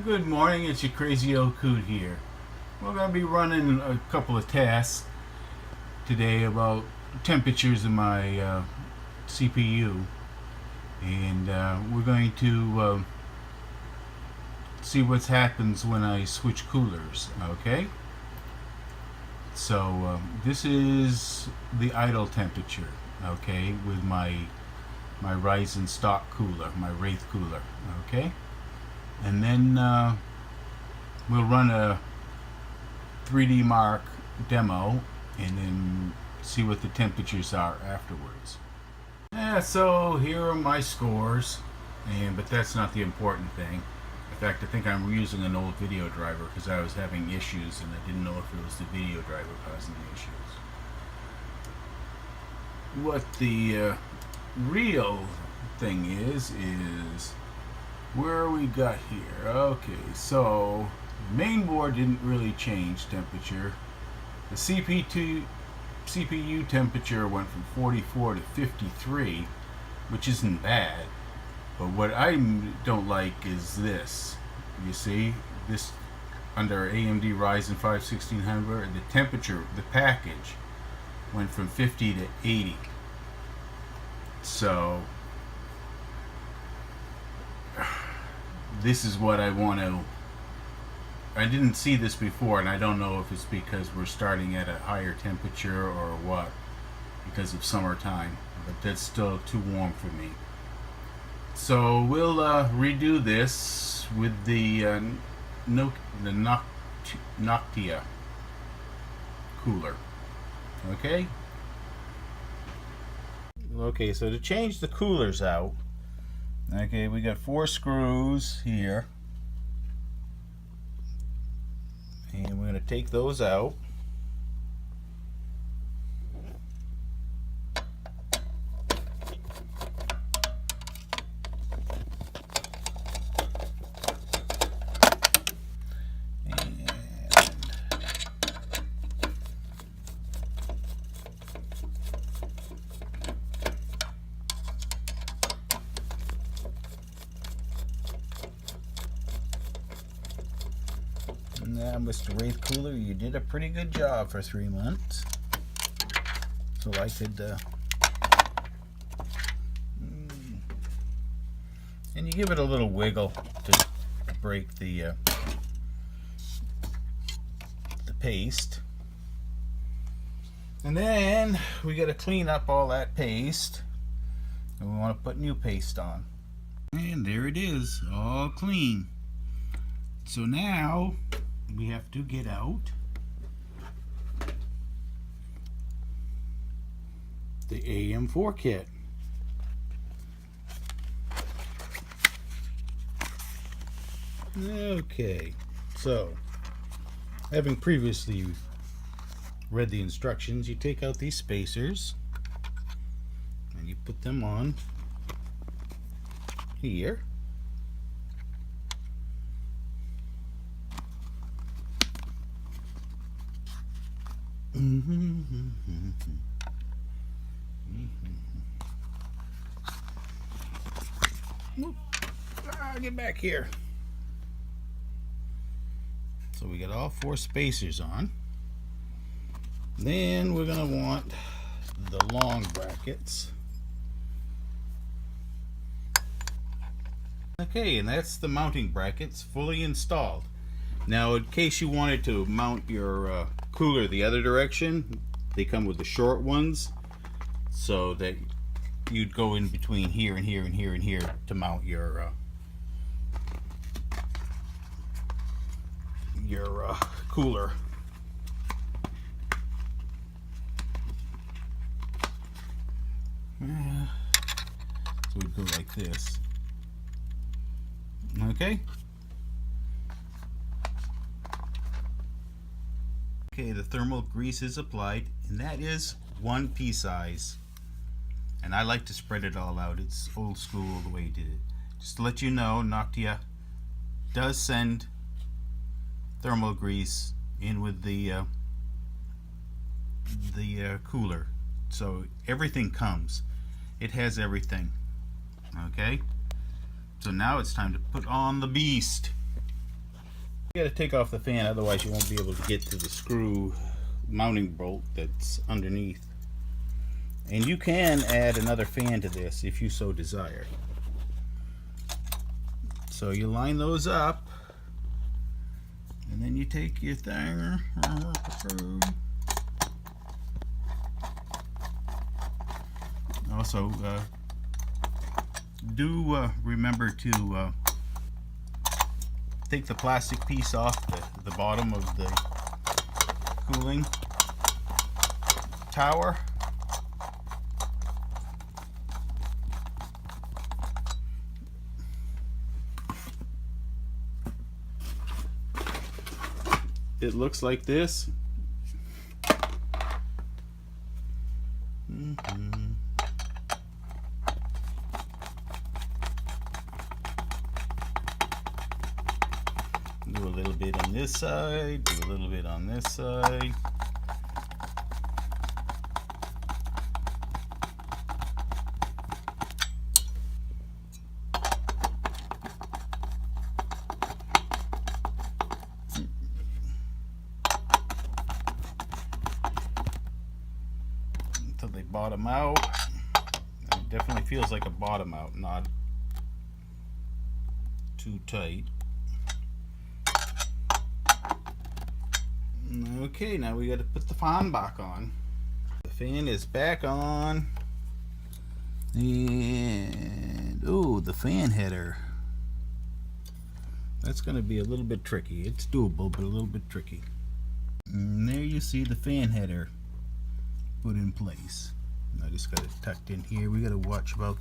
Good morning, it's your crazy old coot here. We're going to be running a couple of tests today about temperatures in my CPU, and we're going to see what happens when I switch coolers. Okay, so this is the idle temperature, okay, with my Ryzen stock cooler, my Wraith cooler. Okay, and then we'll run a 3D Mark demo and then see what the temperatures are afterwards. So here are my scores, but that's not the important thing. In fact, I think I'm using an old video driver because I was having issues and I didn't know if it was the video driver causing the issues. What the real thing is where we got here. Okay, so the main board didn't really change temperature. The CPU temperature went from 44 to 53, which isn't bad. But what I don't like is this. You see, this under AMD Ryzen 5 1600, the temperature, the package, went from 50 to 80. So this is what I want to. I didn't see this before, and I don't know if it's because we're starting at a higher temperature or what, because of summertime, but that's still too warm for me. So we'll redo this with the Noctua cooler. Okay? Okay, so to change the coolers out, okay, we got 4 screws here, and we're going to take those out. Now, Mr. Wraith Cooler, you did a pretty good job for 3 months. So I could, and you give it a little wiggle to break the paste. And then we got to clean up all that paste, and we want to put new paste on. And there it is, all clean. So now we have to get out the AM4 kit. Okay, so having previously read the instructions, you take out these spacers and you put them on here. Get back here. So we got all 4 spacers on. Then we're going to want the long brackets. Okay, and that's the mounting brackets fully installed. Now, in case you wanted to mount your cooler the other direction, they come with the short ones, so that you'd go in between here and here and here and here to mount your cooler. So we'd go like this. Okay. Okay, the thermal grease is applied, and that is 1 pea size. And I like to spread it all out. It's old school the way you did it. Just to let you know, Noctua does send thermal grease in with the cooler. So everything comes. It has everything. Okay? So now it's time to put on the beast. You got to take off the fan, otherwise you won't be able to get to the screw mounting bolt that's underneath. And you can add another fan to this if you so desire. So you line those up, and then you take your thing. Also, do remember to take the plastic piece off the bottom of the cooling tower. It looks like this. Do a little bit on this side, do a little bit on this side. Until they bottom out. It definitely feels like a bottom out, not too tight. Okay, now we got to put the fan back on. The fan is back on. And oh, the fan header. That's going to be a little bit tricky. It's doable, but a little bit tricky. And there you see the fan header put in place. I just got it tucked in here. We got to watch about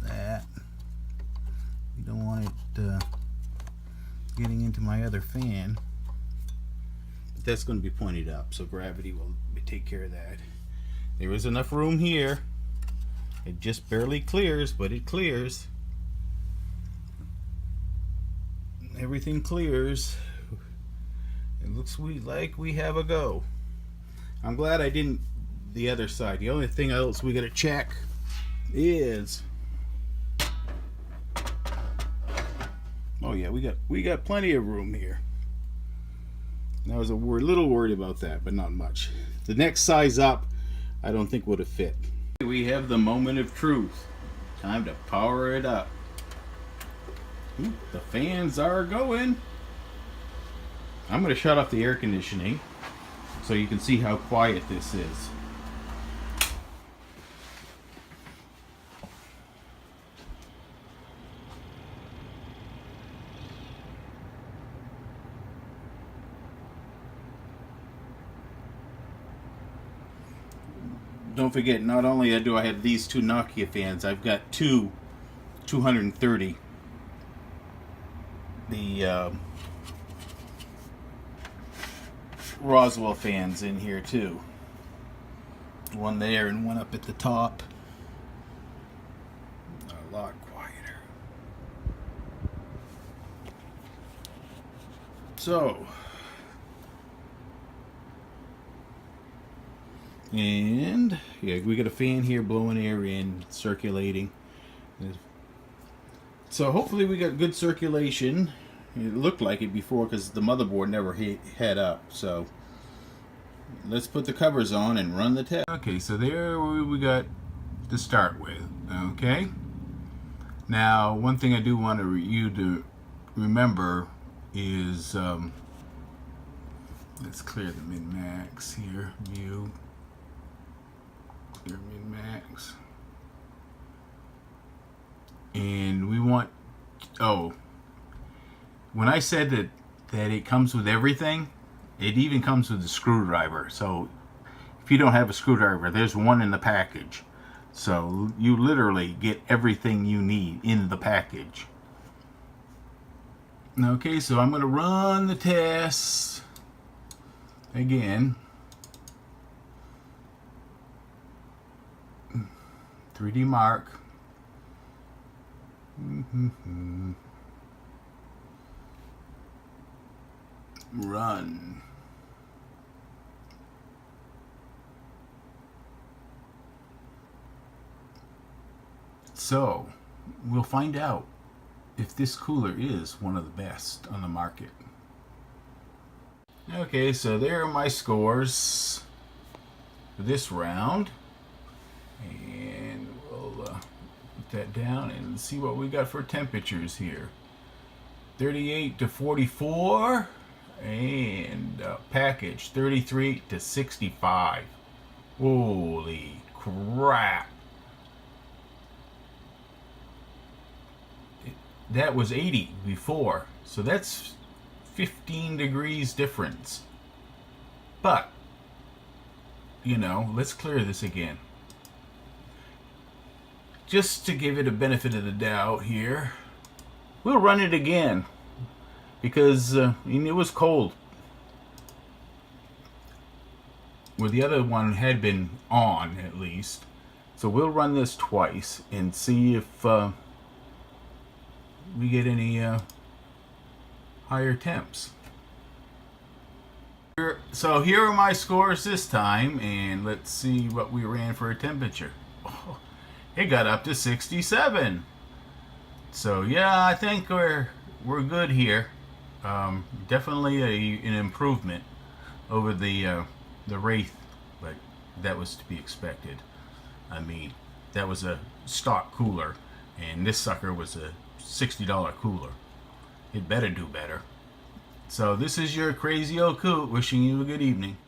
that. You don't want it getting into my other fan. But that's going to be pointed up, so gravity will take care of that. There is enough room here. It just barely clears, but it clears. Everything clears. It looks like we have a go. I'm glad I didn't the other side. The only thing else we got to check is, oh yeah, we got plenty of room here. I was little worried about that, but not much. The next size up, I don't think would have fit. We have the moment of truth. Time to power it up. Ooh, the fans are going. I'm going to shut off the air conditioning so you can see how quiet this is. Don't forget, not only do I have these two Noctua fans, I've got two 230. The Roswell fans in here too. One there and one up at the top. A lot quieter. So, and yeah, we got a fan here blowing air in, circulating. So hopefully we got good circulation. It looked like it before because the motherboard never had up. So let's put the covers on and run the test. Okay, so there we got to start with. Okay. Now, one thing I do want you to remember is let's clear the min-max here. View. Clear min-max. And we want, oh, when I said that it comes with everything, it even comes with a screwdriver. So if you don't have a screwdriver, there's one in the package. So you literally get everything you need in the package. Okay, so I'm going to run the tests again. 3D Mark. Run. So we'll find out if this cooler is one of the best on the market. Okay, so there are my scores for this round. And we'll put that down and see what we got for temperatures here. 38 to 44. And package 33 to 65. Holy crap. That was 80 before. So that's 15 degrees difference. But, you know, let's clear this again. Just to give it a benefit of the doubt here, we'll run it again. Because it was cold. Well, the other one had been on, at least. So we'll run this twice and see if we get any higher temps. So here are my scores this time, and let's see what we ran for a temperature. Oh, it got up to 67. So yeah, I think we're good here. Definitely an improvement over the Wraith, but that was to be expected. I mean, that was a stock cooler, and this sucker was a $60 cooler. It better do better. So this is your crazy old coot wishing you a good evening.